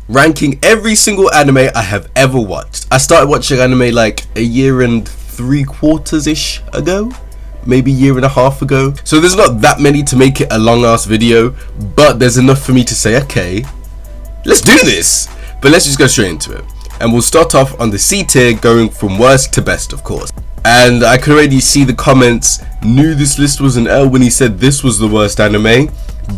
ranking every single anime I have ever watched. I started watching anime like a year and 3/4-ish ago, maybe a year and a half ago. So there's not that many to make it a long ass video, but there's enough for me to say, okay, let's do this. But let's just go straight into it. And we'll start off on the C tier, going from worst to best, of course. And I could already see the comments, knew this list was an L when he said this was the worst anime.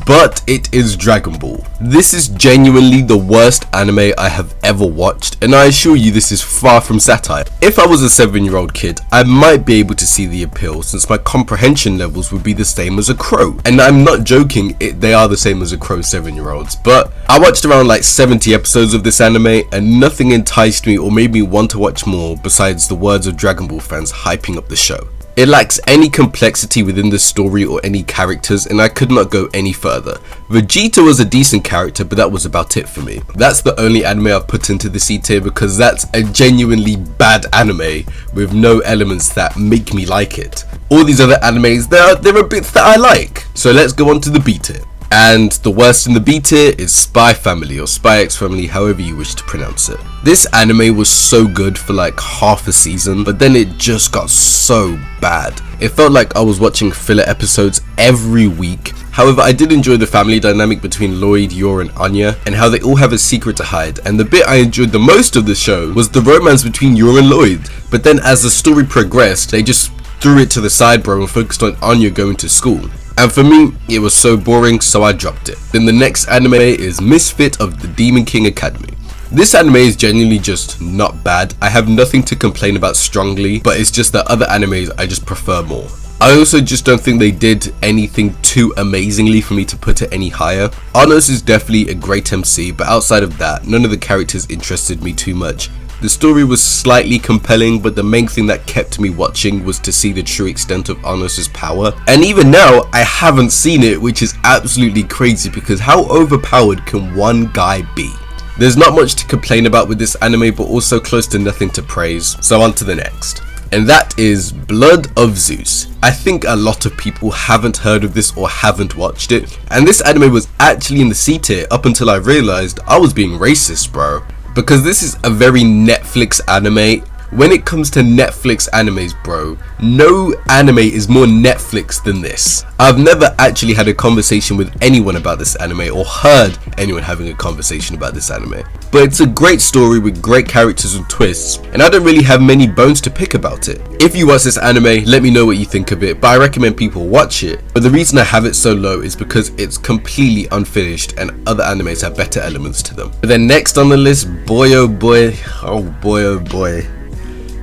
But it is Dragon Ball. This is genuinely the worst anime I have ever watched, and I assure you this is far from satire. If I was a 7-year-old kid, I might be able to see the appeal, since my comprehension levels would be the same as a crow. And I'm not joking, they are the same as a crow 7-year-olds. But I watched around like 70 episodes of this anime, and nothing enticed me or made me want to watch more besides the words of Dragon Ball fans hyping up the show. It lacks any complexity within the story or any characters, and I could not go any further. Vegeta was a decent character, but that was about it for me. That's the only anime I've put into the C tier because that's a genuinely bad anime with no elements that make me like it. All these other animes, there are bits that I like. So let's go on to the B tier. And the worst in the B tier is Spy Family, or Spy X Family, however you wish to pronounce it. This anime was so good for like half a season, but then it just got so bad. It felt like I was watching filler episodes every week. However, I did enjoy the family dynamic between Lloyd, Yor and Anya, and how they all have a secret to hide. And the bit I enjoyed the most of the show was the romance between Yor and Lloyd. But then as the story progressed, they just threw it to the side, bro, and focused on Anya going to school. And for me, it was so boring, so I dropped it. Then the next anime is Misfit of the Demon King Academy. This anime is genuinely just not bad. I have nothing to complain about strongly, but it's just that other animes I just prefer more. I also just don't think they did anything too amazingly for me to put it any higher. Arnos is definitely a great MC, but outside of that, none of the characters interested me too much. The story was slightly compelling, but the main thing that kept me watching was to see the true extent of Arnos' power. And even now, I haven't seen it, which is absolutely crazy because how overpowered can one guy be? There's not much to complain about with this anime, but also close to nothing to praise. So on to the next. And that is Blood of Zeus. I think a lot of people haven't heard of this or haven't watched it. And this anime was actually in the C tier up until I realized I was being racist, bro. Because this is a very Netflix anime. When it comes to Netflix animes, bro, no anime is more Netflix than this. I've never actually had a conversation with anyone about this anime or heard anyone having a conversation about this anime. But it's a great story with great characters and twists, and I don't really have many bones to pick about it. If you watch this anime, let me know what you think of it, but I recommend people watch it. But the reason I have it so low is because it's completely unfinished and other animes have better elements to them. But then next on the list, boy oh boy,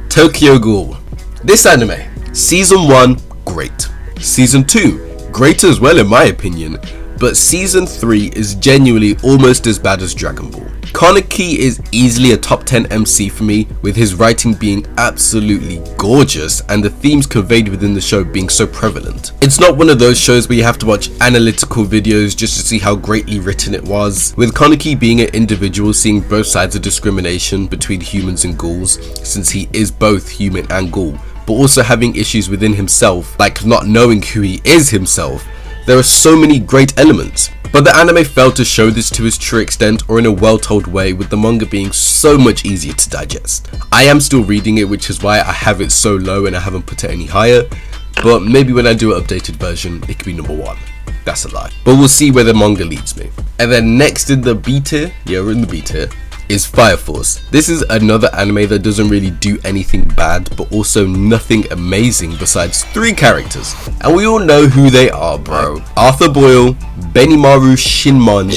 Tokyo Ghoul. This anime, season 1, great. Season 2, great as well in my opinion, but season 3 is genuinely almost as bad as Dragon Ball. Kaneki is easily a top 10 MC for me, with his writing being absolutely gorgeous and the themes conveyed within the show being so prevalent. It's not one of those shows where you have to watch analytical videos just to see how greatly written it was, with Kaneki being an individual seeing both sides of discrimination between humans and ghouls, since he is both human and ghoul, but also having issues within himself, like not knowing who he is himself. There are so many great elements. But the anime failed to show this to its true extent or in a well told way, with the manga being so much easier to digest. I am still reading it, which is why I have it so low and I haven't put it any higher, but maybe when I do an updated version it could be number 1. That's a lie. But we'll see where the manga leads me. And then next in the B tier, yeah, we're in the B tier, is Fire Force. This is another anime that doesn't really do anything bad, but also nothing amazing besides 3 characters. And we all know who they are, bro. Arthur Boyle, Benimaru Shinmon.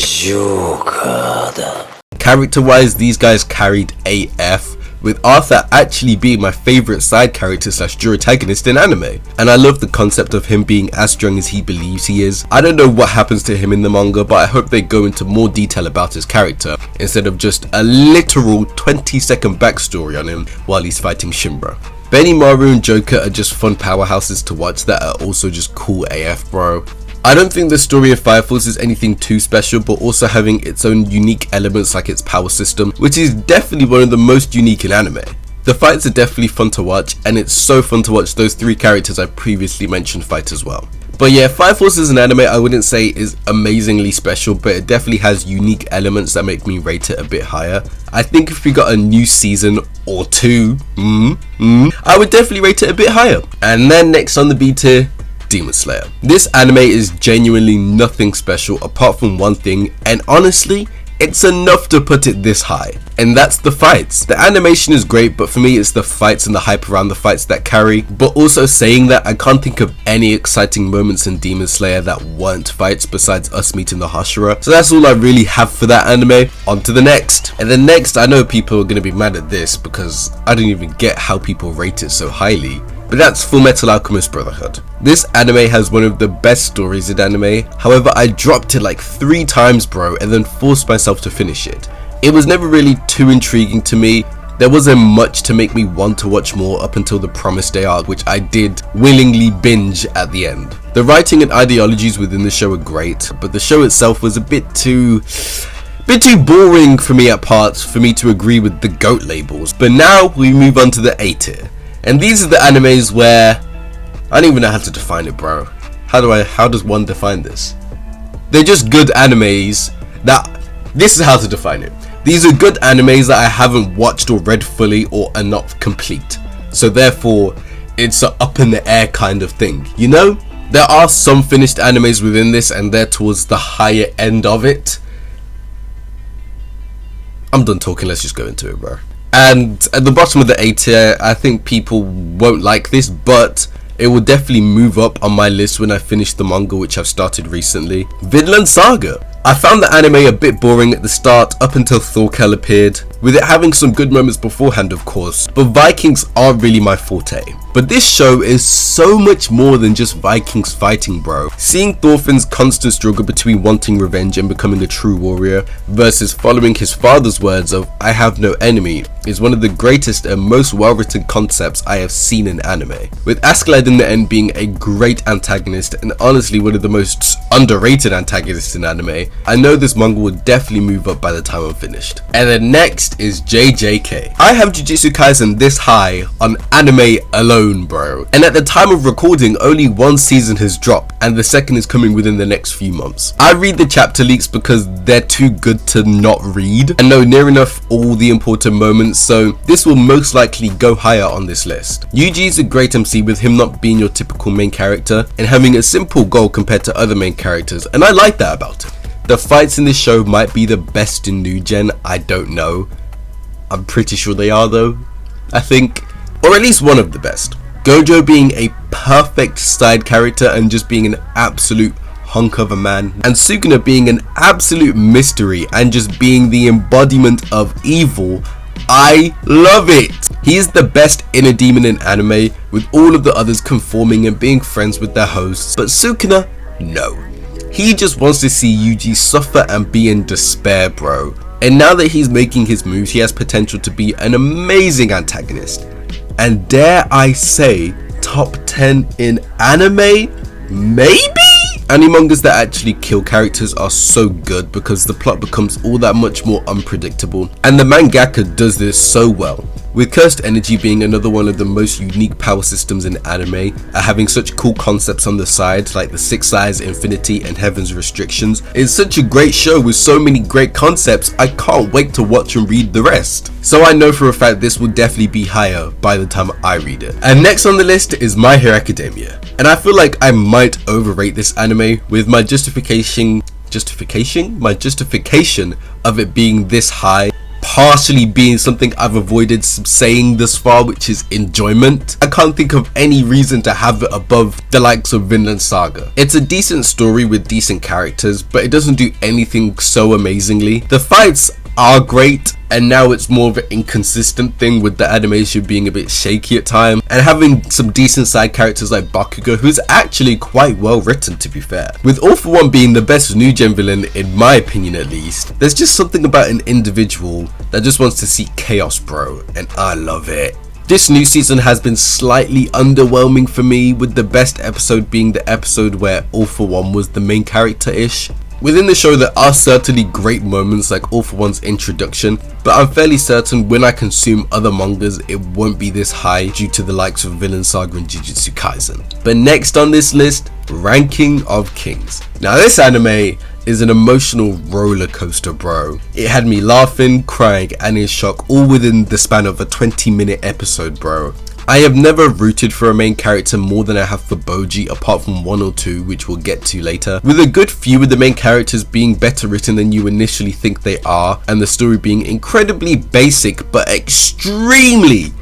Character-wise, these guys carried AF, with Arthur actually being my favourite side character slash protagonist in anime. And I love the concept of him being as strong as he believes he is. I don't know what happens to him in the manga, but I hope they go into more detail about his character, instead of just a literal 20-second backstory on him while he's fighting Shinra. Benimaru and Joker are just fun powerhouses to watch that are also just cool AF, bro. I don't think the story of Fire Force is anything too special, but also having its own unique elements like its power system, which is definitely one of the most unique in anime. The fights are definitely fun to watch, and it's so fun to watch those 3 characters I previously mentioned fight as well. But yeah, Fire Force is an anime I wouldn't say is amazingly special, but it definitely has unique elements that make me rate it a bit higher. I think if we got a new season or two, I would definitely rate it a bit higher. And then next on the B tier, Demon Slayer. This anime is genuinely nothing special apart from one thing, and honestly, it's enough to put it this high, and that's the fights. The animation is great, but for me it's the fights and the hype around the fights that carry. But also saying that, I can't think of any exciting moments in Demon Slayer that weren't fights besides us meeting the Hashira. So that's all I really have for that anime. On to the next. And then next, I know people are going to be mad at this because I don't even get how people rate it so highly, but that's Fullmetal Alchemist Brotherhood. This anime has one of the best stories in anime. However, I dropped it like 3 times, bro, and then forced myself to finish it. It was never really too intriguing to me. There wasn't much to make me want to watch more up until the Promised Day arc, which I did willingly binge at the end. The writing and ideologies within the show are great, but the show itself was a bit too boring for me at parts for me to agree with the GOAT labels. But now we move on to the A tier. And these are the animes where I don't even know how to define it, bro. How does one define this? They're just good animes this is how to define it. These are good animes that I haven't watched or read fully or are not complete. So therefore, it's an up in the air kind of thing, you know? There are some finished animes within this and they're towards the higher end of it. I'm done talking, let's just go into it, bro. And at the bottom of the A tier, I think people won't like this, but it will definitely move up on my list when I finish the manga, which I've started recently. Vinland Saga. I found the anime a bit boring at the start up until Thorkel appeared, with it having some good moments beforehand of course, but Vikings aren't really my forte. But this show is so much more than just Vikings fighting, bro. Seeing Thorfinn's constant struggle between wanting revenge and becoming a true warrior versus following his father's words of "I have no enemy" is one of the greatest and most well written concepts I have seen in anime, with Askeladd in the end being a great antagonist and honestly one of the most underrated antagonists in anime. I know this manga will definitely move up by the time I'm finished. And then next is JJK. I have Jujutsu Kaisen this high on anime alone, bro. And at the time of recording, only 1 season has dropped and the second is coming within the next few months. I read the chapter leaks because they're too good to not read and know near enough all the important moments, so this will most likely go higher on this list. Yuji is a great MC with him not being your typical main character and having a simple goal compared to other main characters, and I like that about it. The fights in this show might be the best in new gen, I don't know. I'm pretty sure they are though, I think. Or at least one of the best. Gojo being a perfect side character and just being an absolute hunk of a man. And Sukuna being an absolute mystery and just being the embodiment of evil. I love it. He is the best inner demon in anime, with all of the others conforming and being friends with their hosts. But Sukuna, no. He just wants to see Yuji suffer and be in despair, bro. And now that he's making his moves, he has potential to be an amazing antagonist. And dare I say, top 10 in anime? Maybe? Animangas that actually kill characters are so good because the plot becomes all that much more unpredictable. And the mangaka does this so well. With Cursed Energy being another one of the most unique power systems in anime, having such cool concepts on the side like the Six Eyes, Infinity and Heaven's Restrictions. It's such a great show with so many great concepts, I can't wait to watch and read the rest. So I know for a fact this will definitely be higher by the time I read it. And next on the list is My Hero Academia. And I feel like I might overrate this anime with my justification of it being this high partially being something I've avoided saying thus far, which is enjoyment. I can't think of any reason to have it above the likes of Vinland Saga. It's a decent story with decent characters, but it doesn't do anything so amazingly. The fights are great, and now it's more of an inconsistent thing with the animation being a bit shaky at times, and having some decent side characters like Bakugo, who's actually quite well written to be fair. With All For One being the best new gen villain in my opinion at least, there's just something about an individual that just wants to see chaos, bro, and I love it. This new season has been slightly underwhelming for me, with the best episode being the episode where All For One was the main character-ish. Within the show there are certainly great moments like All For One's introduction, but I'm fairly certain when I consume other mangas it won't be this high due to the likes of Vinland Saga and Jujutsu Kaisen. But next on this list, Ranking of Kings. Now this anime is an emotional roller coaster, bro. It had me laughing, crying, and in shock all within the span of a 20-minute episode, bro. I have never rooted for a main character more than I have for Boji, apart from one or two, which we'll get to later, with a good few of the main characters being better written than you initially think they are, and the story being incredibly basic but extremely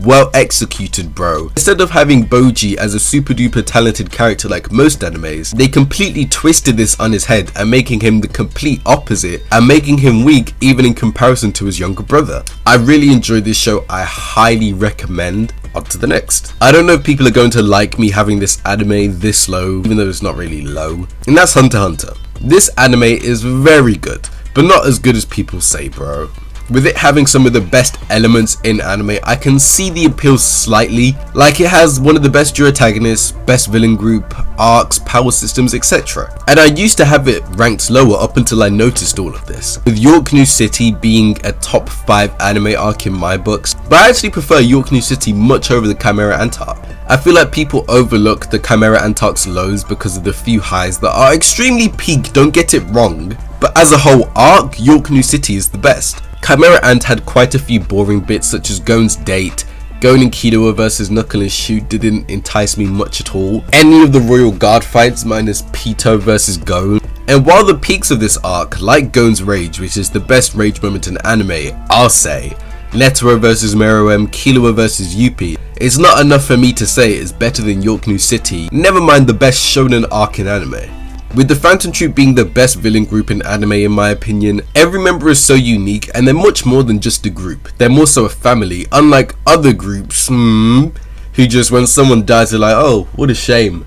well executed, bro. Instead of having Boji as a super duper talented character like most animes, they completely twisted this on his head and making him the complete opposite and making him weak even in comparison to his younger brother. I really enjoyed this show. I highly recommend. On to the next. I don't know if people are going to like me having this anime this low, even though it's not really low, and that's Hunter x Hunter. This anime is very good, but not as good as people say, bro. With it having some of the best elements in anime, I can see the appeal slightly, like it has one of the best antagonists, best villain group, arcs, power systems, etc. And I used to have it ranked lower up until I noticed all of this, with York New City being a top 5 anime arc in my books, but I actually prefer York New City much over the Chimera Ant arc. I feel like people overlook the Chimera Ant arc's lows because of the few highs that are extremely peak, don't get it wrong, but as a whole arc, York New City is the best. Chimera Ant had quite a few boring bits such as Gon's date. Gon and Killua vs Knuckle and Shoot didn't entice me much at all. Any of the Royal Guard fights minus Pito vs Gon. And while the peaks of this arc, like Gon's rage, which is the best rage moment in anime, I'll say, Netero vs Meruem, Killua vs Yuppie, it's not enough for me to say it's better than York New City, never mind the best shonen arc in anime. With the Phantom Troop being the best villain group in anime in my opinion, every member is so unique and they're much more than just a group. They're more so a family, unlike other groups, who just when someone dies they're like, oh, what a shame.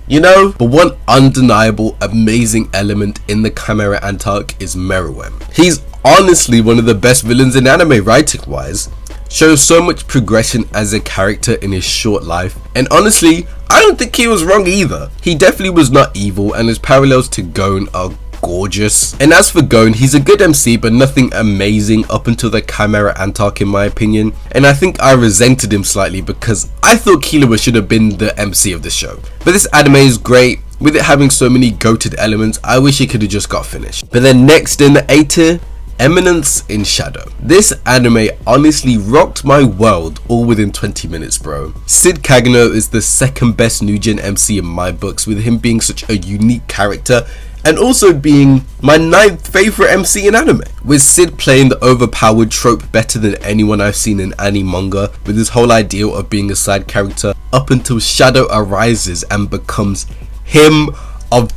You know? But one undeniable amazing element in the Chimera Ant arc is Meruem. He's honestly one of the best villains in anime writing wise. Shows so much progression as a character in his short life, and honestly I don't think he was wrong either. He definitely was not evil and his parallels to Gon are gorgeous. And as for Gon, he's a good MC but nothing amazing up until the Chimera Ant arc in my opinion, and I think I resented him slightly because I thought Killua should have been the MC of the show. But this anime is great. With it having so many goated elements, I wish it could have just got finished. But then next in the A tier, Eminence in Shadow. This anime honestly rocked my world all within 20 minutes, bro. Sid Kagano is the second best new gen MC in my books, with him being such a unique character and also being my 9th favorite MC in anime, with Sid playing the overpowered trope better than anyone I've seen in any manga, with his whole ideal of being a side character up until Shadow arises and becomes him of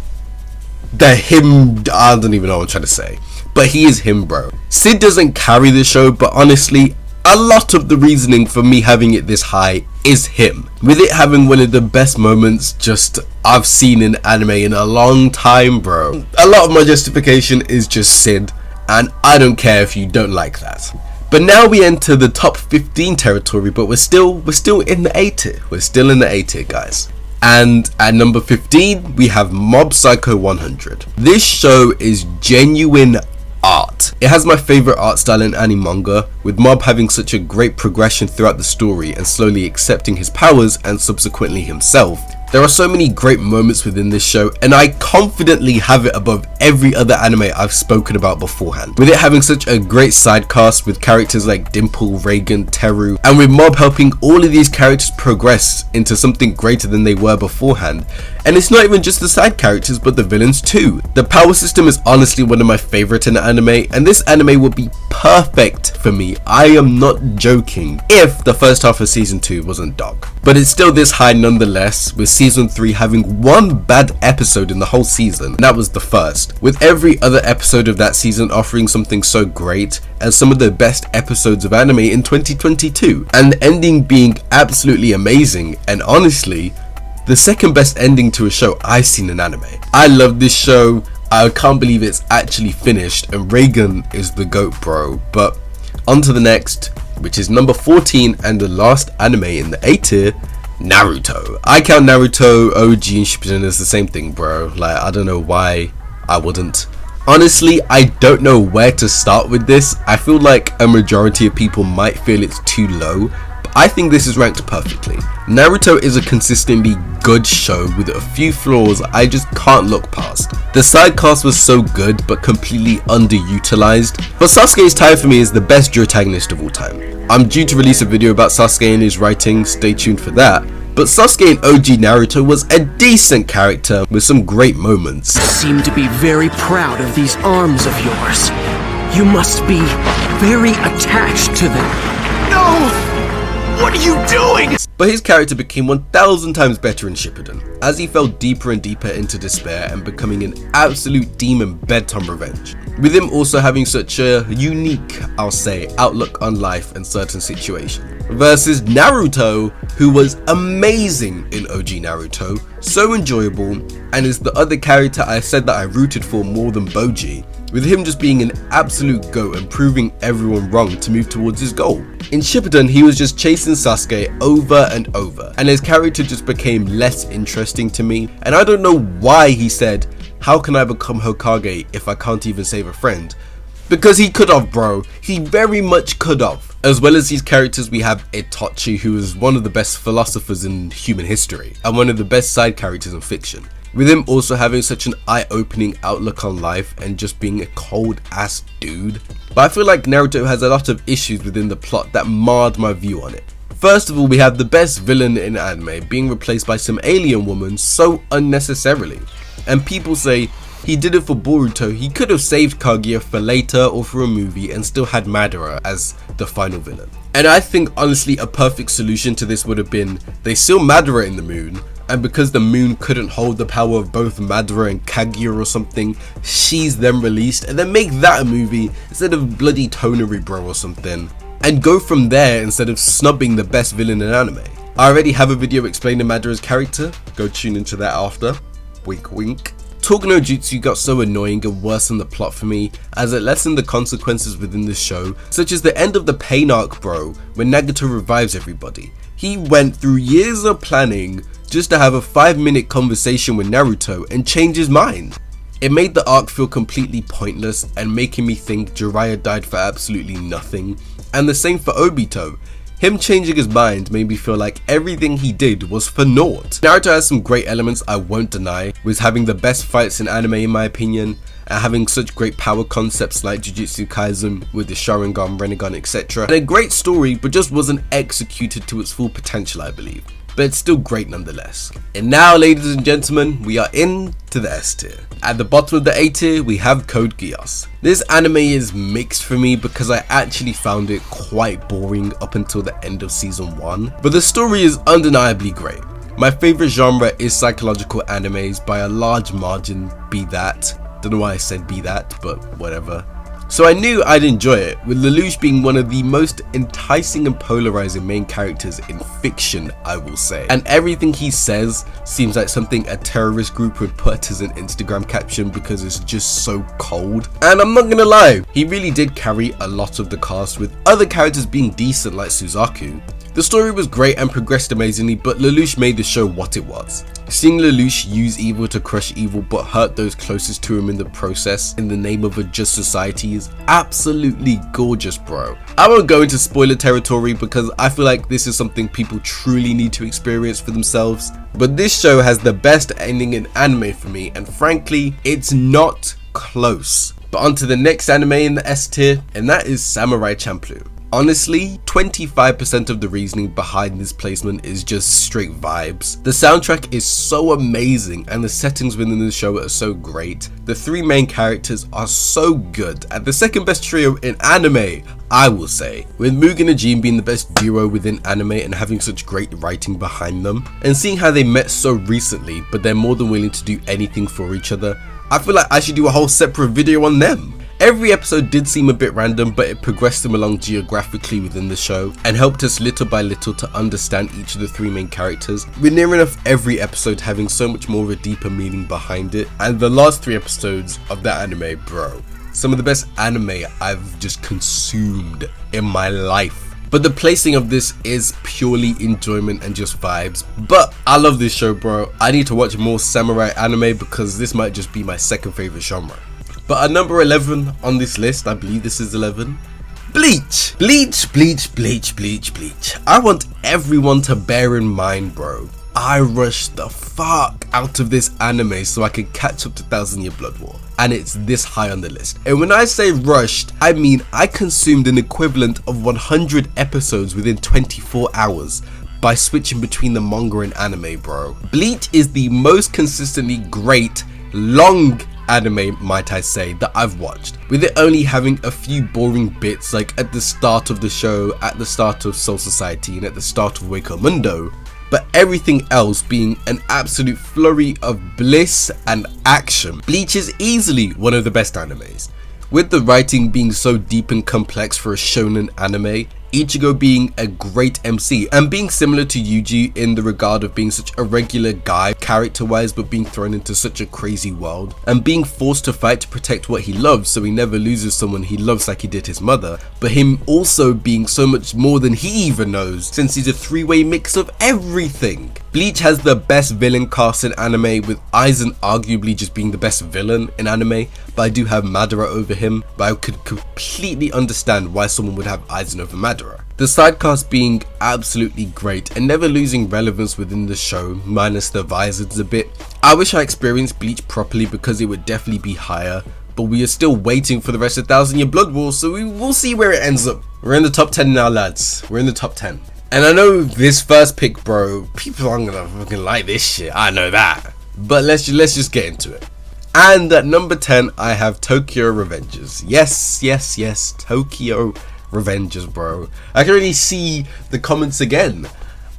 the him. I don't even know what I'm trying to say, but he is him, bro. Sid doesn't carry the show, but honestly a lot of the reasoning for me having it this high is him, with it having one of the best moments just I've seen in anime in a long time, bro. A lot of my justification is just Sid, and I don't care if you don't like that. But now we enter the top 15 territory, but we're still in the A tier. We're still in the A tier, guys. And at number 15 we have Mob Psycho 100. This show is genuine art. It has my favorite art style in any manga, with Mob having such a great progression throughout the story and slowly accepting his powers and subsequently himself. There are so many great moments within this show, and I confidently have it above every other anime I've spoken about beforehand, with it having such a great side cast with characters like Dimple, Reagan, Teru, and with Mob helping all of these characters progress into something greater than they were beforehand. And it's not even just the side characters but the villains too. The power system is honestly one of my favorites in the anime, and this anime would be perfect for me, I am not joking, if the first half of season 2 wasn't dog. But it's still this high nonetheless, with season 3 having one bad episode in the whole season, and that was the first, with every other episode of that season offering something so great as some of the best episodes of anime in 2022, and the ending being absolutely amazing, and honestly the second best ending to a show I've seen in anime. I love this show. I can't believe it's actually finished, and Reagan is the GOAT, bro. But on to the next, which is number 14 and the last anime in the A tier, Naruto. I count Naruto, OG and Shippuden as the same thing, bro. Like, I don't know why I wouldn't. Honestly, I don't know where to start with this. I feel like a majority of people might feel it's too low, but I think this is ranked perfectly. Naruto is a consistently good show with a few flaws I just can't look past. The side cast was so good but completely underutilized, but Sasuke's tie for me is the best protagonist of all time. I'm due to release a video about Sasuke and his writing, stay tuned for that. But Sasuke in OG Naruto was a decent character with some great moments. You seem to be very proud of these arms of yours. You must be very attached to them. No! What are you doing? But his character became 1000 times better in Shippuden, as he fell deeper and deeper into despair and becoming an absolute demon bent on revenge. With him also having such a unique, I'll say, outlook on life and certain situations. Versus Naruto, who was amazing in OG Naruto, so enjoyable, and is the other character I said that I rooted for more than Boji, with him just being an absolute goat and proving everyone wrong to move towards his goal. In Shippuden, he was just chasing Sasuke over and over, and his character just became less interesting to me, and I don't know why he said, "How can I become Hokage if I can't even save a friend?" Because he could have, bro. He very much could have. As well as these characters, we have Itachi, who is one of the best philosophers in human history, and one of the best side characters in fiction. With him also having such an eye-opening outlook on life and just being a cold-ass dude. But I feel like Naruto has a lot of issues within the plot that marred my view on it. First of all, we have the best villain in anime being replaced by some alien woman so unnecessarily. And people say, he did it for Boruto, he could have saved Kaguya for later or for a movie and still had Madara as the final villain. And I think honestly a perfect solution to this would have been, they seal Madara in the moon, and because the moon couldn't hold the power of both Madara and Kaguya or something, she's then released, and then make that a movie instead of bloody Tonari bro or something, and go from there instead of snubbing the best villain in anime. I already have a video explaining Madara's character, go tune into that after, wink wink. Talk no Jutsu got so annoying and worsened the plot for me, as it lessened the consequences within the show, such as the end of the Pain arc bro, when Nagato revives everybody. He went through years of planning just to have a 5-minute conversation with Naruto and change his mind. It made the arc feel completely pointless and making me think Jiraiya died for absolutely nothing, and the same for Obito. Him changing his mind made me feel like everything he did was for naught. Naruto has some great elements I won't deny, with having the best fights in anime in my opinion, and having such great power concepts like Jujutsu Kaisen with the Sharingan, Rinnegan, etc. And a great story, but just wasn't executed to its full potential, I believe. But it's still great nonetheless. And now, ladies and gentlemen, we are into the S tier. At the bottom of the A tier, we have Code Geass. This anime is mixed for me because I actually found it quite boring up until the end of season 1, but the story is undeniably great. My favorite genre is psychological animes by a large margin, be that. Don't know why I said be that, but whatever. So I knew I'd enjoy it, with Lelouch being one of the most enticing and polarizing main characters in fiction, I will say. And everything he says seems like something a terrorist group would put as an Instagram caption because it's just so cold. And I'm not gonna lie, he really did carry a lot of the cast, with other characters being decent like Suzaku. The story was great and progressed amazingly, but Lelouch made the show what it was. Seeing Lelouch use evil to crush evil but hurt those closest to him in the process in the name of a just society is absolutely gorgeous, bro. I won't go into spoiler territory because I feel like this is something people truly need to experience for themselves, but this show has the best ending in anime for me, and frankly, it's not close. But on to the next anime in the S tier, and that is Samurai Champloo. Honestly, 25% of the reasoning behind this placement is just straight vibes. The soundtrack is so amazing and the settings within the show are so great. The three main characters are so good, and the second best trio in anime, I will say, with Mugen and Jean being the best duo within anime and having such great writing behind them, and seeing how they met so recently but they're more than willing to do anything for each other. I feel like I should do a whole separate video on them. Every episode did seem a bit random, but it progressed them along geographically within the show and helped us little by little to understand each of the three main characters, with near enough every episode having so much more of a deeper meaning behind it. And the last 3 episodes of that anime, bro, some of the best anime I've just consumed in my life. But the placing of this is purely enjoyment and just vibes. But I love this show, bro. I need to watch more samurai anime because this might just be my second favorite genre. But at number 11 on this list, I believe this is 11, Bleach. I want everyone to bear in mind, bro, I rushed the fuck out of this anime so I could catch up to 1000 Year Blood War, and it's this high on the list. And when I say rushed, I mean I consumed an equivalent of 100 episodes within 24 hours by switching between the manga and anime, bro. Bleach is the most consistently great, long anime, might I say, that I've watched, with it only having a few boring bits like at the start of the show, at the start of Soul Society, and at the start of Waco Mundo, but everything else being an absolute flurry of bliss and action. Bleach is easily one of the best animes, with the writing being so deep and complex for a shonen anime, Ichigo being a great MC and being similar to Yuji in the regard of being such a regular guy character wise, but being thrown into such a crazy world and being forced to fight to protect what he loves so he never loses someone he loves like he did his mother, but him also being so much more than he even knows since he's a three-way mix of everything. Bleach has the best villain cast in anime, with Aizen arguably just being the best villain in anime, but I do have Madara over him, but I could completely understand why someone would have Aizen over Madara. The side cast being absolutely great and never losing relevance within the show, minus the visors a bit. I wish I experienced Bleach properly because it would definitely be higher, but we are still waiting for the rest of 1000 Year Blood War, so we will see where it ends up. We're in the top 10 now, lads. We're in the top 10. And I know this first pick, bro, people aren't gonna fucking like this shit, I know that. But let's just get into it. And at number 10, I have Tokyo Revengers. Yes, Tokyo Revengers, bro. I can already see the comments again.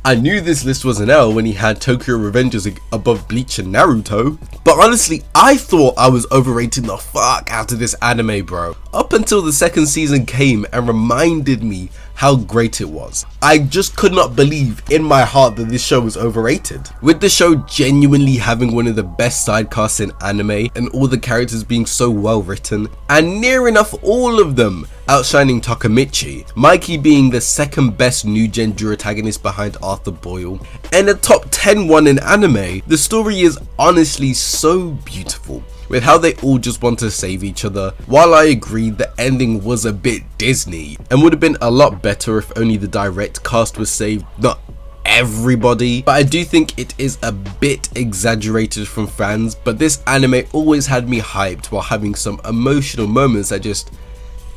I knew this list was an L when he had Tokyo Revengers above Bleach and Naruto, but honestly, I thought I was overrating the fuck out of this anime, bro. Up until the second season came and reminded me how great it was. I just could not believe in my heart that this show was overrated. With the show genuinely having one of the best side casts in anime and all the characters being so well written, and near enough all of them outshining Takamichi, Mikey being the second best new gen protagonist behind Arthur Boyle, and a top 10 one in anime, the story is honestly so beautiful, with how they all just want to save each other. While I agree the ending was a bit Disney and would have been a lot better if only the direct cast was saved, not everybody, but I do think it is a bit exaggerated from fans. But this anime always had me hyped while having some emotional moments that just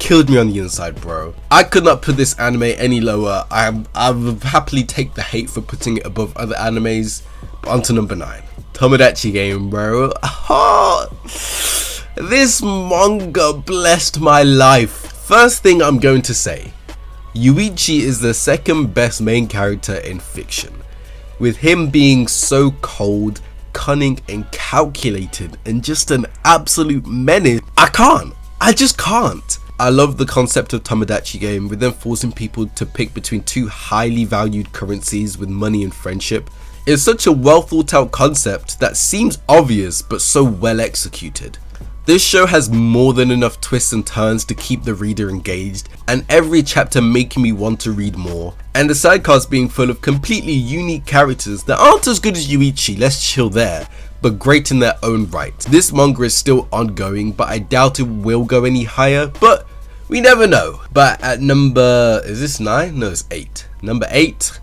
killed me on the inside, bro. I could not put this anime any lower. I would happily take the hate for putting it above other animes. But on to number 9. Tomodachi Game, bro. Oh, this manga blessed my life. First thing I'm going to say, Yuichi is the second best main character in fiction, with him being so cold, cunning and calculated and just an absolute menace. I just can't. I love the concept of Tomodachi Game, with them forcing people to pick between two highly valued currencies with money and friendship. It's such a well thought out concept that seems obvious but so well executed. This show has more than enough twists and turns to keep the reader engaged, and every chapter making me want to read more, and the sidecast being full of completely unique characters that aren't as good as Yuichi, let's chill there, but great in their own right. This manga is still ongoing, but I doubt it will go any higher, but we never know. But at number, is this 9? No, it's 8. Number 8,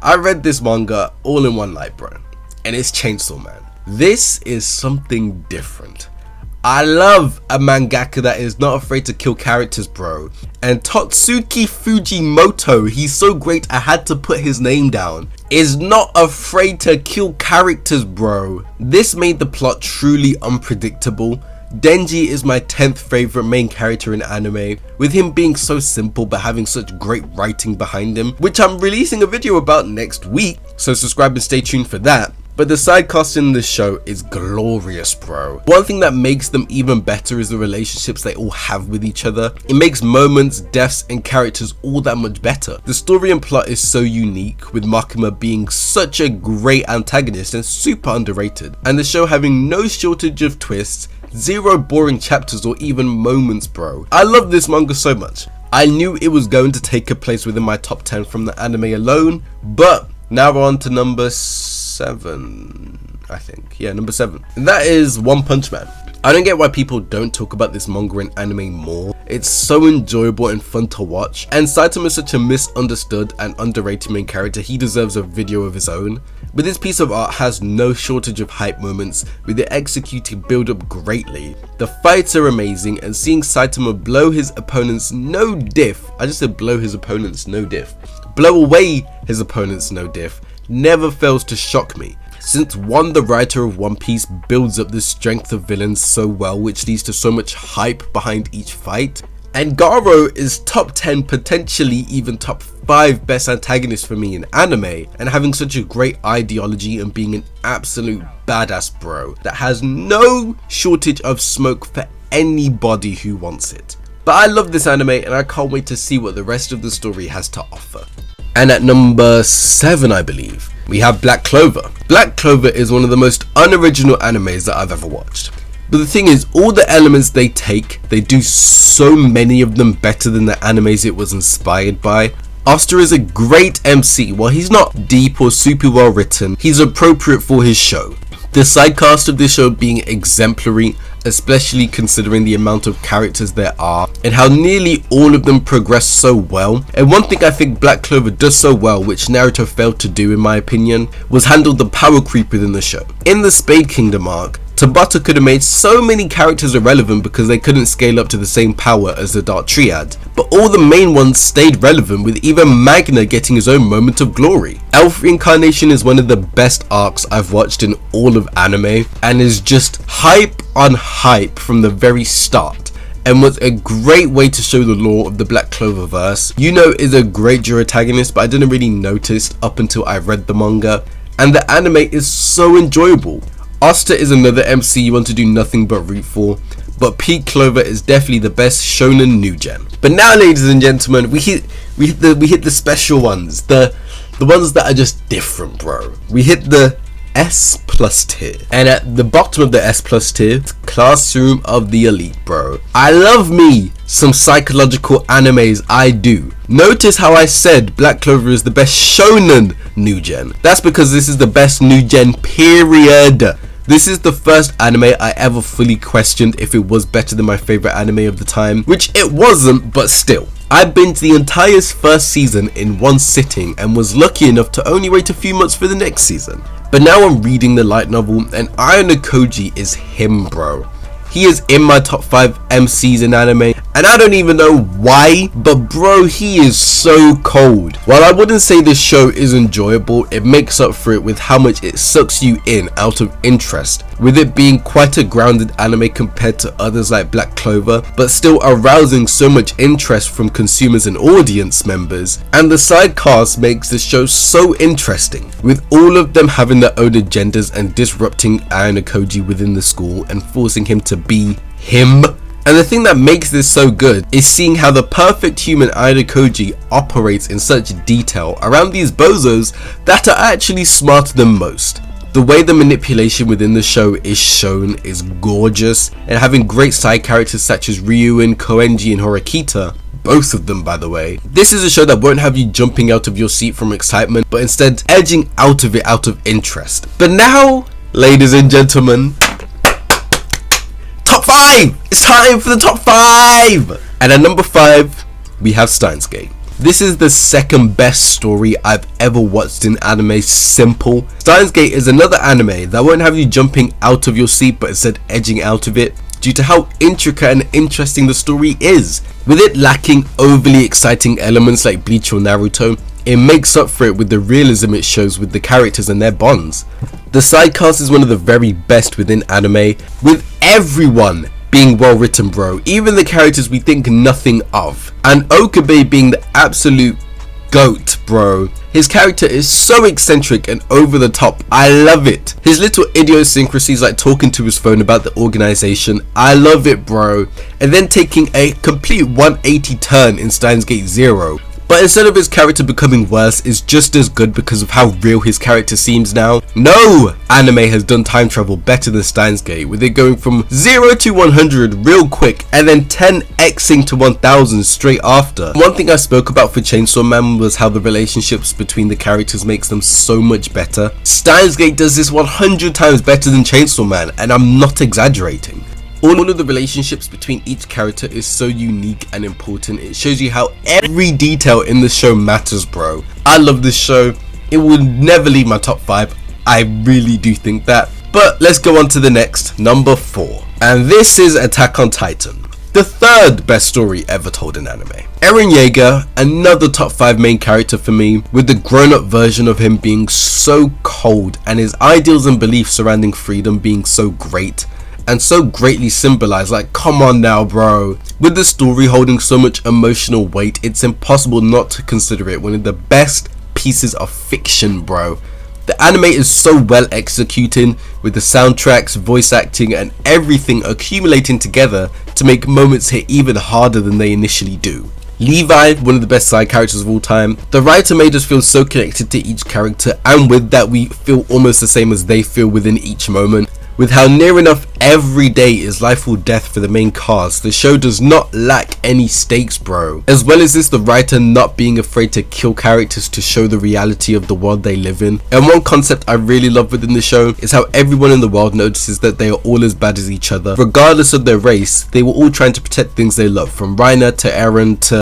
I read this manga all in one night, bro, and it's Chainsaw Man. This is something different. I love a mangaka that is not afraid to kill characters, bro. And Totsuki Fujimoto, he's so great I had to put his name down, is not afraid to kill characters, bro. This made the plot truly unpredictable. Denji is my 10th favorite main character in anime, with him being so simple but having such great writing behind him, which I'm releasing a video about next week, so subscribe and stay tuned for that. But the side cast in this show is glorious, bro. One thing that makes them even better is the relationships they all have with each other. It makes moments, deaths and characters all that much better. The story and plot is so unique, with Makima being such a great antagonist and super underrated, and the show having no shortage of twists, zero boring chapters or even moments, bro. I love this manga so much. I knew it was going to take a place within my top 10 from the anime alone, but now we're on to number 7, I think. Yeah, number 7. And that is One Punch Man. I don't get why people don't talk about this manga and anime more. It's so enjoyable and fun to watch, and Saitama is such a misunderstood and underrated main character. He deserves a video of his own. But this piece of art has no shortage of hype moments, with it executing build up greatly. The fights are amazing, and seeing Saitama blow his opponents no diff, I just said blow his opponents no diff, blow away his opponents no diff, never fails to shock me. Since the writer of One Piece builds up the strength of villains so well, which leads to so much hype behind each fight. And Garo is top 10, potentially even top 5 best antagonist for me in anime, and having such a great ideology and being an absolute badass bro that has no shortage of smoke for anybody who wants it. But I love this anime and I can't wait to see what the rest of the story has to offer. And at number 7, I believe, we have Black Clover. Black Clover is one of the most unoriginal animes that I've ever watched. But the thing is, all the elements they take, they do so many of them better than the animes it was inspired by. Asta is a great MC. While he's not deep or super well written, he's appropriate for his show. The side cast of this show being exemplary, especially considering the amount of characters there are and how nearly all of them progress so well. And one thing I think Black Clover does so well, which Naruto failed to do in my opinion, was handle the power creep within the show. In the Spade Kingdom arc, Tabata could have made so many characters irrelevant because they couldn't scale up to the same power as the Dark Triad, but all the main ones stayed relevant, with even Magna getting his own moment of glory. Elf Reincarnation is one of the best arcs I've watched in all of anime, and is just hype on hype from the very start, and was a great way to show the lore of the Black Clover verse. Yuno is a great antagonist, but I didn't really notice up until I read the manga, and the anime is so enjoyable. Asta is another MC you want to do nothing but root for, but Pete Clover is definitely the best shonen new gen. But now, ladies and gentlemen, we hit the special ones, the ones that are just different, bro. We hit the S+ tier, and at the bottom of the S+ tier, Classroom of the Elite, bro. I love me some psychological animes, I do. Notice how I said Black Clover is the best shonen new gen. That's because this is the best new gen, period. This is the first anime I ever fully questioned if it was better than my favorite anime of the time, which it wasn't, but still. I binged the entire first season in one sitting and was lucky enough to only wait a few months for the next season. But now I'm reading the light novel, and Ayano Koji is him, bro. He is in my top 5 MCs in anime, and I don't even know why, but bro, he is so cold. While I wouldn't say this show is enjoyable, it makes up for it with how much it sucks you in out of interest, with it being quite a grounded anime compared to others like Black Clover, but still arousing so much interest from consumers and audience members. And the side cast makes this show so interesting, with all of them having their own agendas and disrupting Ayano Koji within the school and forcing him to be him. And the thing that makes this so good is seeing how the perfect human Ayano Koji operates in such detail around these bozos that are actually smarter than most. The way the manipulation within the show is shown is gorgeous, and having great side characters such as Ryuin, Koenji and Horikita, both of them by the way. This is a show that won't have you jumping out of your seat from excitement, but instead edging out of it out of interest. But now, ladies and gentlemen, top 5! It's time for the top 5! And at number 5, we have Steins Gate. This is the second best story I've ever watched in anime. Simple. Steins Gate is another anime that won't have you jumping out of your seat, but instead edging out of it, due to how intricate and interesting the story is. With it lacking overly exciting elements like Bleach or Naruto, it makes up for it with the realism it shows with the characters and their bonds. The side cast is one of the very best within anime, with everyone being well written, bro, even the characters we think nothing of. And Okabe being the absolute GOAT, bro. His character is so eccentric and over the top. I love it. His little idiosyncrasies like talking to his phone about the organization. I love it, bro. And then taking a complete 180 turn in Steins Gate Zero. But instead of his character becoming worse, it's just as good because of how real his character seems now. No anime has done time travel better than Steins Gate, with it going from 0 to 100 real quick and then 10xing to 1000 straight after. One thing I spoke about for Chainsaw Man was how the relationships between the characters makes them so much better. Steins Gate does this 100 times better than Chainsaw Man, and I'm not exaggerating. All of the relationships between each character is so unique and important. It shows you how every detail in the show matters, bro. I love this show. It will never leave my top 5. I really do think that. But let's go on to the next, number 4. And this is Attack on Titan, the third best story ever told in anime. Eren Yeager, another top 5 main character for me, with the grown-up version of him being so cold and his ideals and beliefs surrounding freedom being so great and so greatly symbolized. Like, come on now, bro. With the story holding so much emotional weight, it's impossible not to consider it one of the best pieces of fiction, bro. The anime is so well executed, with the soundtracks, voice acting and everything accumulating together to make moments hit even harder than they initially do. Levi, one of the best side characters of all time. The writer made us feel so connected to each character, and with that we feel almost the same as they feel within each moment. With how near enough every day is life or death for the main cast, the show does not lack any stakes, bro. As well as this, the writer not being afraid to kill characters to show the reality of the world they live in. And one concept I really love within the show is how everyone in the world notices that they are all as bad as each other. Regardless of their race, they were all trying to protect things they love, from Reiner to Eren to,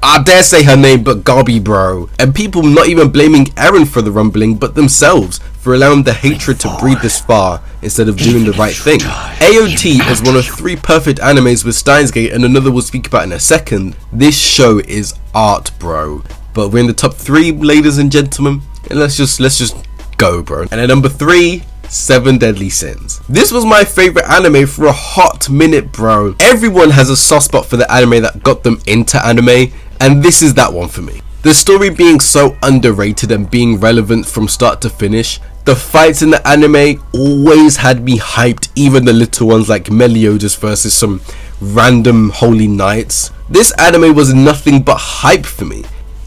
I dare say her name, but Gabi, bro. And people not even blaming Eren for the rumbling, but themselves for allowing the hatred to breed this far instead of doing the right thing. AOT is one of 3 perfect animes with Steins Gate, and another we'll speak about in a second. This show is art, bro. But we're in the top 3, ladies and gentlemen, and let's just go, bro. And at number 3, 7 Deadly Sins. This was my favorite anime for a hot minute, bro. Everyone has a soft spot for the anime that got them into anime, and this is that one for me. The story being so underrated and being relevant from start to finish. The fights in the anime always had me hyped, even the little ones like Meliodas versus some random holy knights. This anime was nothing but hype for me.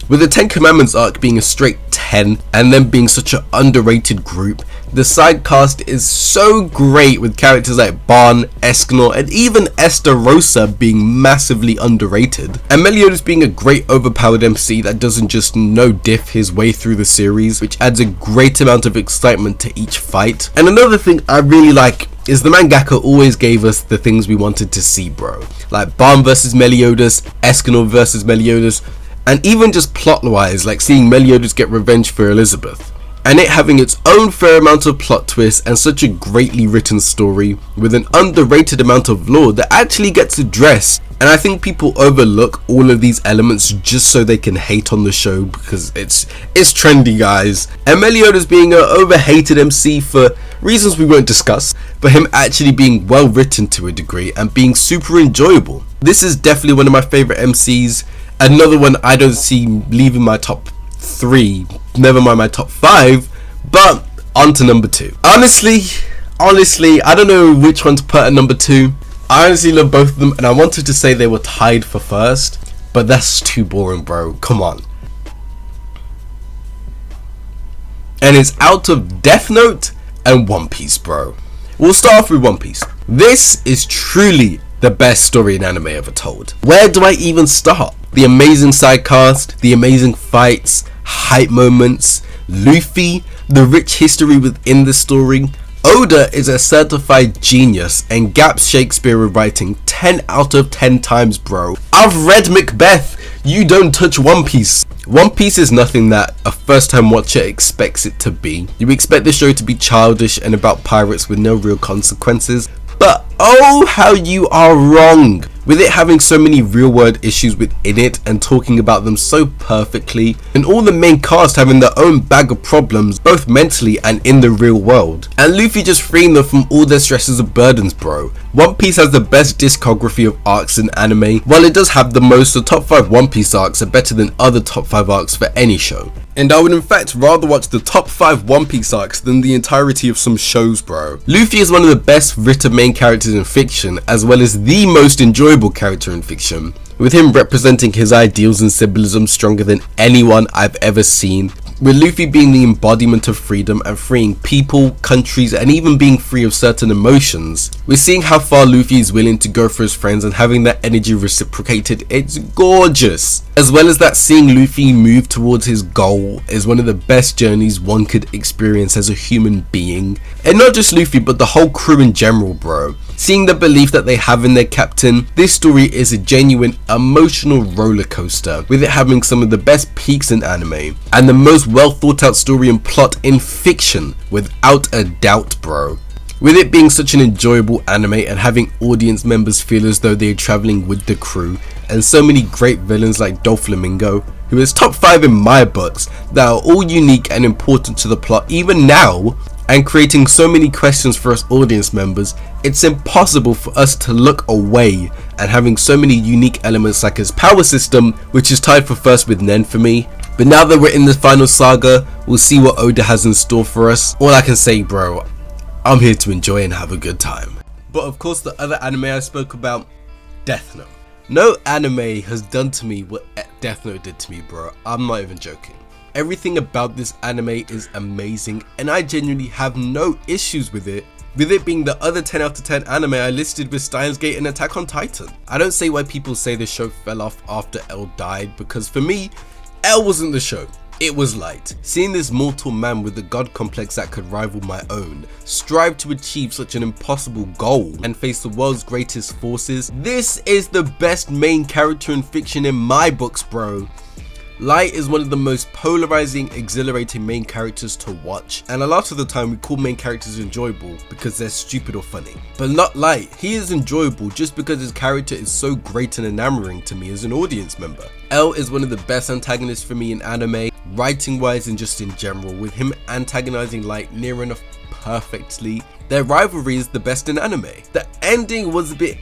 With the 10 Commandments arc being a straight 10 and them being such an underrated group, the side cast is so great, with characters like Ban, Escanor and even Estarossa being massively underrated, and Meliodas being a great overpowered MC that doesn't just no diff his way through the series, which adds a great amount of excitement to each fight. And another thing I really like is the mangaka always gave us the things we wanted to see, bro. Like Ban versus Meliodas, Escanor versus Meliodas, and even just plot wise, like seeing Meliodas get revenge for Elizabeth. And it having its own fair amount of plot twists and such a greatly written story with an underrated amount of lore that actually gets addressed. And I think people overlook all of these elements just so they can hate on the show because it's trendy, guys. And Meliodas being an overhated MC for reasons we won't discuss, but him actually being well written to a degree and being super enjoyable. This is definitely one of my favorite MCs. Another one I don't see leaving my top 3, never mind my top 5, but on to number 2. Honestly, I don't know which one to put at number 2. I honestly love both of them, and I wanted to say they were tied for first, but that's too boring, bro. Come on. And it's out of Death Note and One Piece, bro. We'll start off with One Piece. This is truly the best story in anime ever told. Where do I even start? The amazing side cast, the amazing fights, hype moments, Luffy, the rich history within the story. Oda is a certified genius and gaps Shakespeare with writing 10 out of 10 times, bro. I've read Macbeth. You don't touch One Piece. One Piece is nothing that a first time watcher expects it to be. You expect the show to be childish and about pirates with no real consequences. But oh, how you are wrong. With it having so many real world issues within it and talking about them so perfectly, and all the main cast having their own bag of problems both mentally and in the real world, and Luffy just freeing them from all their stresses and burdens, bro. One Piece has the best discography of arcs in anime. While it does have the most, the top 5 One Piece arcs are better than other top 5 arcs for any show. And I would in fact rather watch the top 5 One Piece arcs than the entirety of some shows, bro. Luffy is one of the best written main characters in fiction, as well as the most enjoyable character in fiction, with him representing his ideals and symbolism stronger than anyone I've ever seen, with Luffy being the embodiment of freedom and freeing people, countries, and even being free of certain emotions. We're seeing how far Luffy is willing to go for his friends and having that energy reciprocated. It's gorgeous. As well as that, seeing Luffy move towards his goal is one of the best journeys one could experience as a human being. And not just Luffy, but the whole crew in general, bro. Seeing the belief that they have in their captain, this story is a genuine emotional roller coaster, with it having some of the best peaks in anime, and the most well thought out story and plot in fiction, without a doubt, bro. With it being such an enjoyable anime and having audience members feel as though they are travelling with the crew, and so many great villains like Doflamingo, who is top 5 in my books, that are all unique and important to the plot even now, and creating so many questions for us audience members, it's impossible for us to look away, and having so many unique elements like his power system, which is tied for first with Nen for me. But now that we're in the final saga, we'll see what Oda has in store for us. All I can say, bro, I'm here to enjoy and have a good time. But of course, the other anime I spoke about, Death Note. No anime has done to me what Death Note did to me, bro. I'm not even joking. Everything about this anime is amazing, and I genuinely have no issues with it being the other 10 out of 10 anime I listed with Steins Gate and Attack on Titan. I don't say why people say the show fell off after L died, because for me, L wasn't the show. It was Light. Seeing this mortal man with a god complex that could rival my own, strive to achieve such an impossible goal, and face the world's greatest forces, this is the best main character in fiction in my books, bro. Light is one of the most polarizing, exhilarating main characters to watch, and a lot of the time we call main characters enjoyable because they're stupid or funny. But not Light, he is enjoyable just because his character is so great and enamoring to me as an audience member. L is one of the best antagonists for me in anime, writing wise and just in general, with him antagonizing Light near enough perfectly. Their rivalry is the best in anime. The ending was a bit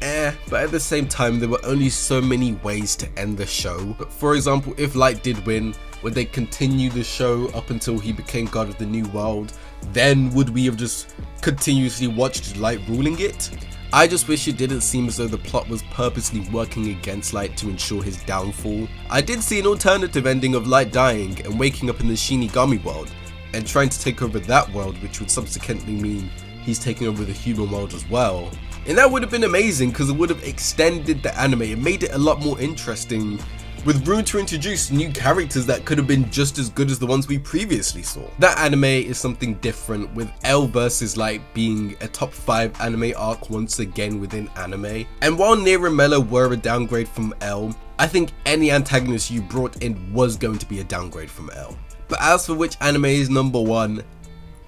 but at the same time there were only so many ways to end the show. But for example, if Light did win, would they continue the show up until he became god of the new world? Then would we have just continuously watched Light ruling it? I just wish it didn't seem as though the plot was purposely working against Light to ensure his downfall. I did see an alternative ending of Light dying and waking up in the Shinigami world and trying to take over that world, which would subsequently mean he's taking over the human world as well. And that would have been amazing because it would have extended the anime and made it a lot more interesting, with room to introduce new characters that could have been just as good as the ones we previously saw. That anime is something different, with L versus Light being a top 5 anime arc once again within anime. And while Nier and Mello were a downgrade from L, I think any antagonist you brought in was going to be a downgrade from L. But as for which anime is number 1,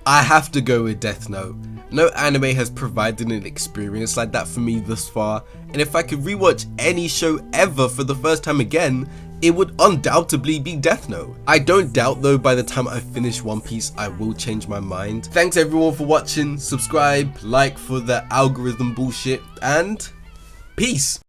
I have to go with Death Note. No anime has provided an experience like that for me thus far, and if I could rewatch any show ever for the first time again, it would undoubtedly be Death Note. I don't doubt though by the time I finish One Piece I will change my mind. Thanks everyone for watching, subscribe, like for the algorithm bullshit, and peace!